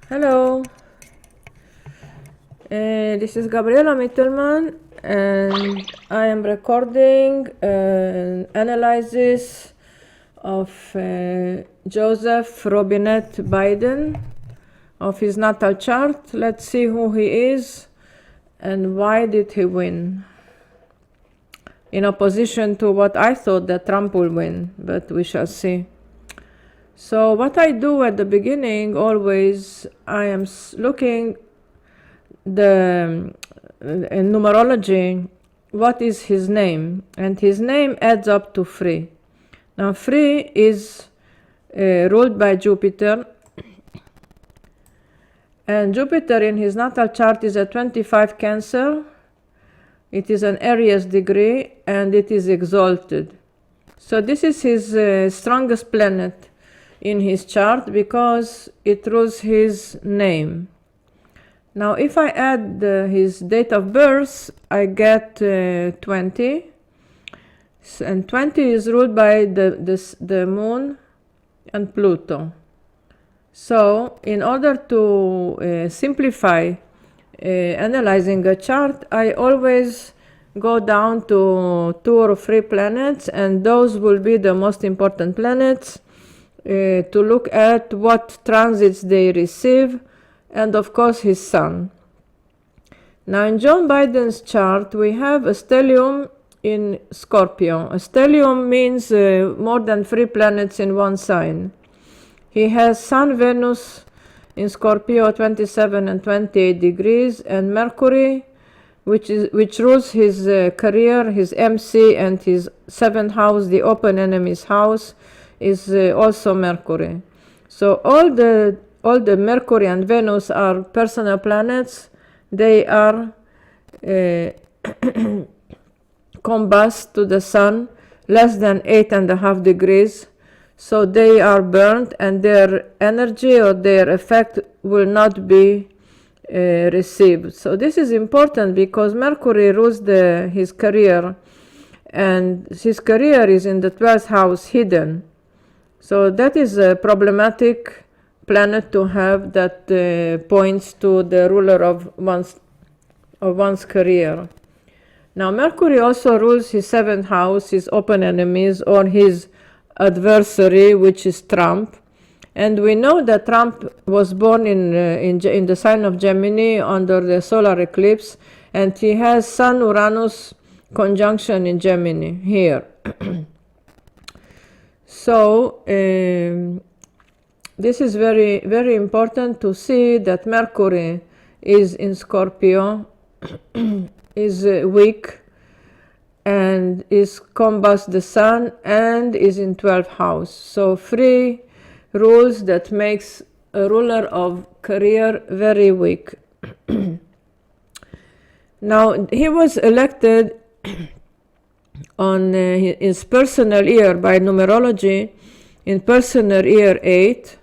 Hello, this is Gabriela Mittelman, and I am recording an analysis of Joseph Robinette Biden, of his natal chart. Let's see who he is and why did he win, in opposition to what I thought that Trump will win, but we shall see. So what I do at the beginning always, I am looking the in numerology, what is his name, and his name adds up to 3. Now 3 is ruled by Jupiter, and Jupiter in his natal chart is a 25 Cancer. It is an Aries degree and it is exalted. So this is his strongest planet in his chart because it rules his name. Now if I add his date of birth, I get 20, and 20 is ruled by the moon and Pluto. So in order to simplify analyzing a chart, I always go down to 2 or 3 planets, and those will be the most important planets to look at what transits they receive, and of course his sun. Now in Joe Biden's chart we have a stellium in Scorpio. A stellium means more than 3 planets in one sign. He has Sun, Venus in Scorpio 27 and 28 degrees, and Mercury, which rules his career, his MC, and his 7th house, the open enemy's house, is also Mercury. So all the Mercury and Venus are personal planets. They are combust to the sun less than 8.5 degrees. So they are burned, and their energy or their effect will not be received. So this is important because Mercury rules his career, and his career is in the 12th house, hidden. So that is a problematic planet to have, that points to the ruler of one's career. Now Mercury also rules his 7th house, his open enemies, or his adversary, which is Trump. And we know that Trump was born in the sign of Gemini under the solar eclipse, and he has Sun-Uranus conjunction in Gemini here. So this is very, very important to see that Mercury is in Scorpio, is weak, and is combust the sun, and is in 12th house. So 3 rules that makes a ruler of career very weak. Now he was elected on his personal year by numerology in personal year 8.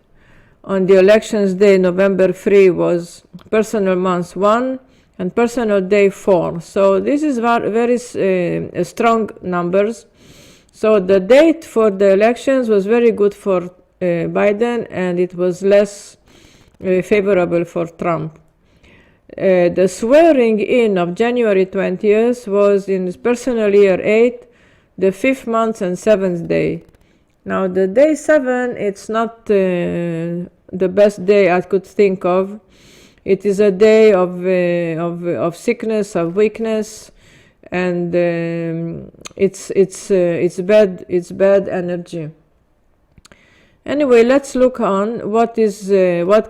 On the elections day, November 3 was personal month 1 and personal day 4. So this is very strong numbers. So the date for the elections was very good for Biden, and it was less favorable for Trump. The swearing in of January 20th was in his personal year 8, the 5th month and 7th day. Now the day 7, it's not the best day I could think of. It is a day of sickness, of weakness, and it's bad energy. Anyway, let's look on what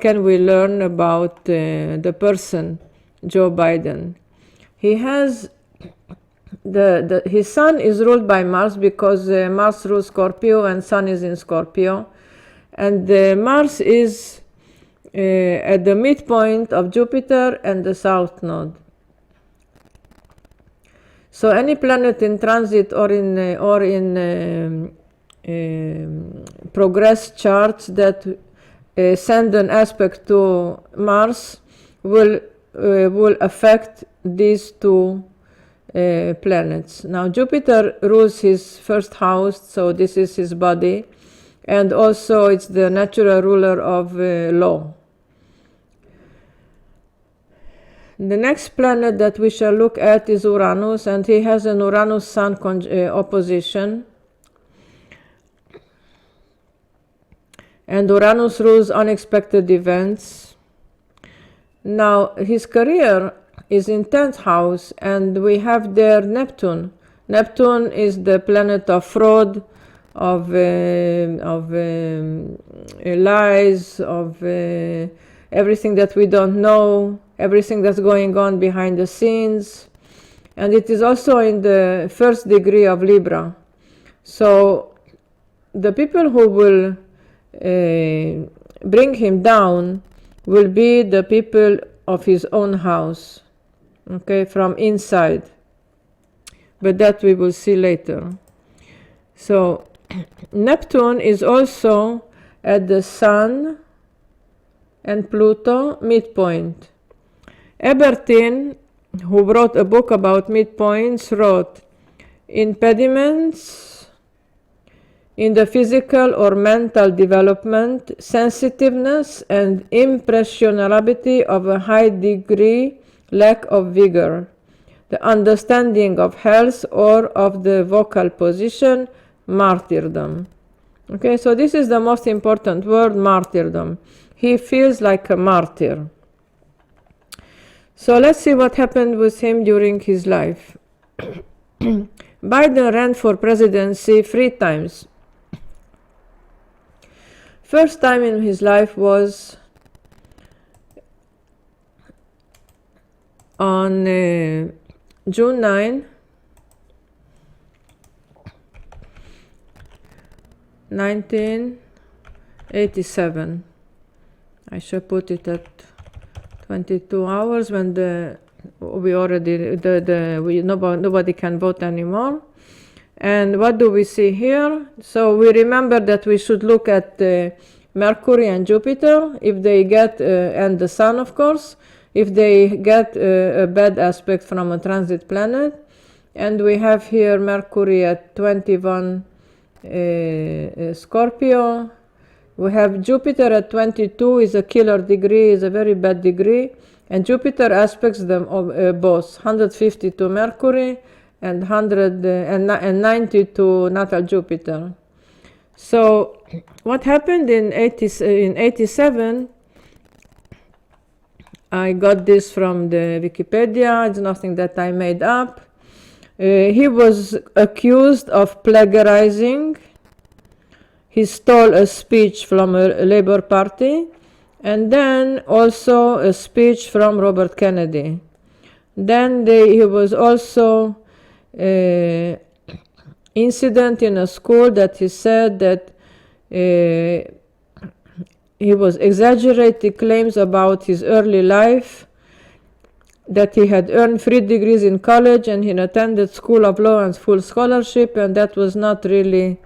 can we learn about the person Joe Biden. He has his sun is ruled by Mars because Mars rules Scorpio and Sun is in Scorpio, and Mars is at the midpoint of Jupiter and the south node. So any planet in transit or in progress charts that send an aspect to Mars will affect these 2 planets. Now Jupiter rules his 1st house, so this is his body, and also it's the natural ruler of law. The next planet that we shall look at is Uranus, and he has an Uranus-Sun opposition. And Uranus rules unexpected events. Now, his career is in 10th house, and we have there Neptune. Neptune is the planet of fraud, of lies, of everything that we don't know, everything that's going on behind the scenes. And it is also in the 1st degree of Libra. So the people who will bring him down will be the people of his own house, okay, from inside. But that we will see later. So Neptune is also at the Sun and Pluto midpoint. Ebertin, who wrote a book about midpoints, wrote, impediments in the physical or mental development, sensitiveness and impressionability of a high degree, lack of vigor, the understanding of health or of the vocal position, martyrdom. Okay, so this is the most important word, martyrdom. He feels like a martyr. So let's see what happened with him during his life. Biden ran for presidency 3 times. First time in his life was on June 9, 1987. I should put it at 22 hours when nobody can vote anymore. And what do we see here? So we remember that we should look at Mercury and Jupiter, if they get, and the Sun, of course, if they get a bad aspect from a transit planet. And we have here Mercury at 21 Scorpio. We have Jupiter at 22 is a killer degree, is a very bad degree. And Jupiter aspects them both, 150 to Mercury and 90 to natal Jupiter. So what happened in 87, I got this from the Wikipedia, it's nothing that I made up. He was accused of plagiarizing. He stole a speech from a Labour Party, and then also a speech from Robert Kennedy. Then he was also incident in a school that he said that he was exaggerating claims about his early life, that he had earned 3 degrees in college and he attended School of Law and full scholarship, and that was not really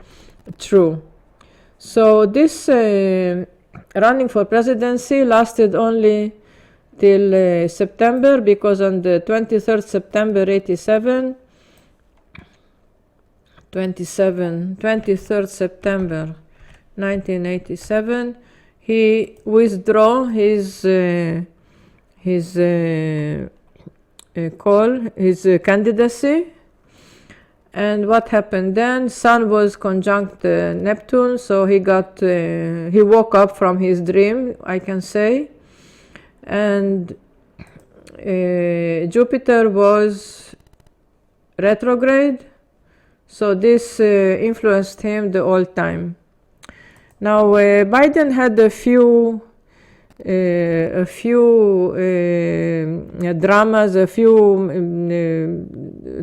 true. So this running for presidency lasted only till September, because on the 23rd September 23rd September 1987, he withdrew his candidacy. And what happened then? Sun was conjunct Neptune, so he woke up from his dream, I can say. And Jupiter was retrograde, so this influenced him the whole time. Now Biden had a few dramas, a few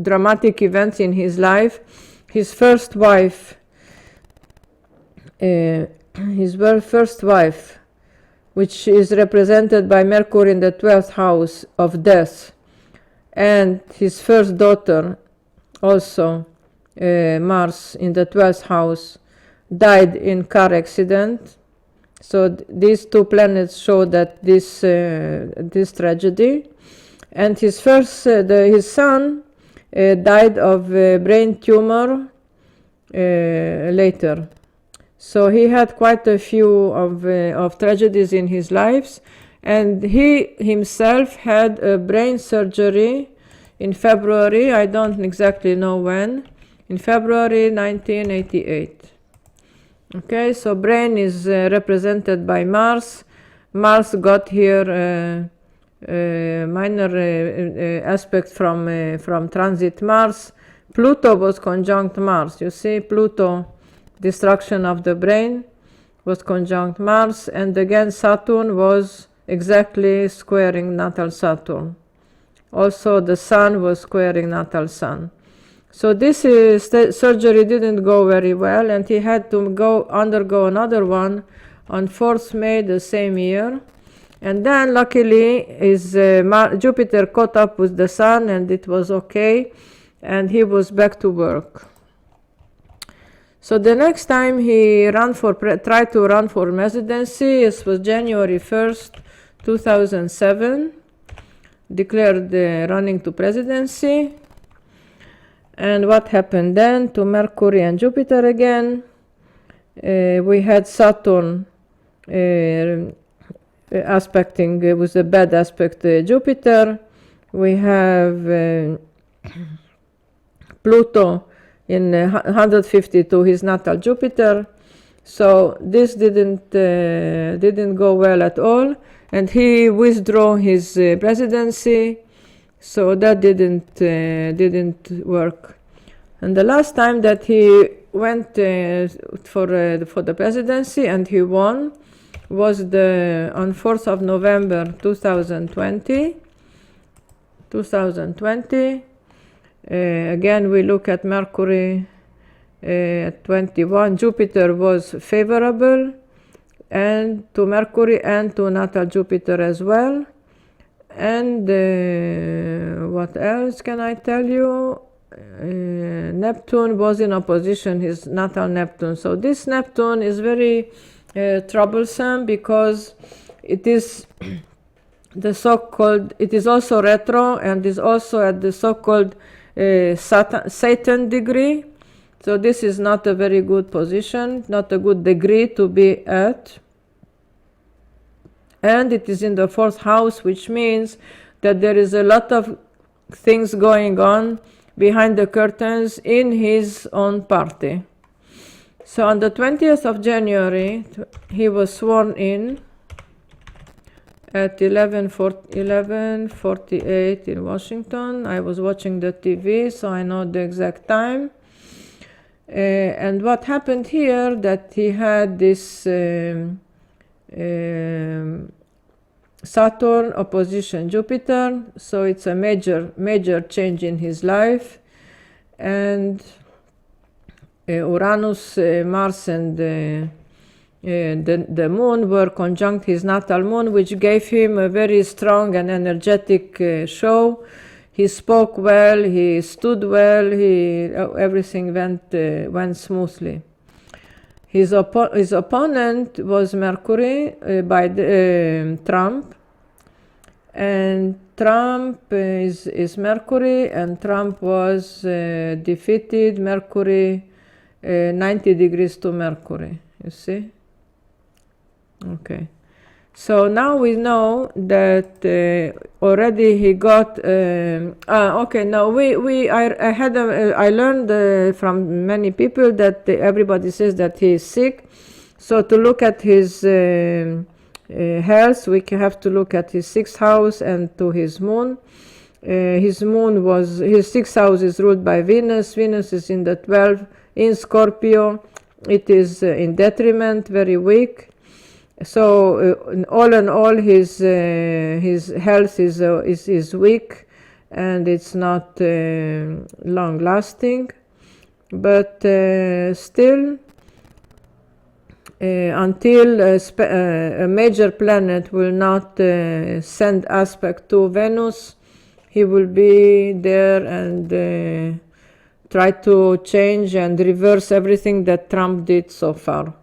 dramatic events in his life. His first wife, which is represented by Mercury in the 12th house of death, and his first daughter, also Mars in the 12th house, died in car accident. So these 2 planets show that this tragedy. And his son died of brain tumor later. So he had quite a few of tragedies in his life, And he himself had a brain surgery in February, I don't exactly know when, in February 1988. Okay, so brain is represented by Mars. Mars got here minor aspect from transit Mars. Pluto was conjunct Mars. You see, Pluto, destruction of the brain, was conjunct Mars, and again Saturn was exactly squaring natal Saturn. Also the Sun was squaring natal Sun. So this surgery didn't go very well, and he had to undergo another one on 4th May the same year. And then luckily his Jupiter caught up with the Sun, and it was okay, and he was back to work. So the next time he tried to run for presidency, it was January 1st, 2007, declared running to presidency. And what happened then to Mercury and Jupiter again? We had Saturn aspecting with a bad aspect Jupiter. We have Pluto in 152, his natal Jupiter. So this didn't go well at all, and he withdrew his presidency. So that didn't work. And the last time that he went for the presidency and he won was on 4th of November 2020. Again, we look at Mercury at 21. Jupiter was favorable, and to Mercury and to natal Jupiter as well. And what else can I tell you? Neptune was in opposition, his natal Neptune. So this Neptune is very troublesome because it is the so-called, it is also retro and is also at the so-called Satan degree. So this is not a very good position, not a good degree to be at. And it is in the 4th house, which means that there is a lot of things going on behind the curtains in his own party. So on the 20th of January, he was sworn in at 11:48 in Washington. I was watching the TV, so I know the exact time. And what happened here, that he had this Saturn opposition Jupiter, so it's a major change in his life. And Uranus, Mars, and the moon were conjunct his natal moon, which gave him a very strong and energetic show. He spoke well, he stood well, everything went smoothly. His opponent was Mercury by Trump, and Trump is Mercury, and Trump was defeated. Mercury 90 degrees to Mercury, you see? Okay. So now we know that already he got. Okay. Now I learned from many people that everybody says that he is sick. So to look at his health, we have to look at his 6th house and to his moon. His 6th house is ruled by Venus. Venus is in the 12th in Scorpio. It is in detriment, very weak. So all in all, his health is weak, and it's not long lasting. But still, until a major planet will not send aspect to Venus, he will be there and try to change and reverse everything that Trump did so far.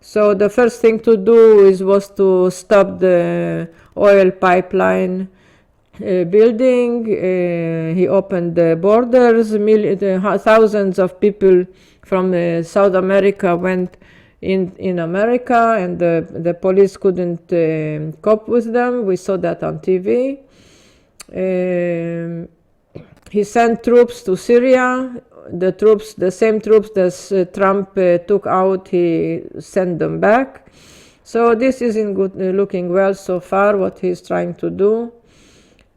So the first thing to do was to stop the oil pipeline building. He opened the borders. Thousands of people from South America went in America, and the police couldn't cope with them. We saw that on TV. He sent troops to Syria. The same troops that Trump took out, he sent them back. So this isn't good, looking well so far, what he's trying to do.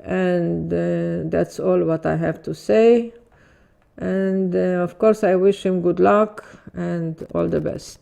And that's all what I have to say. And of course, I wish him good luck and all the best.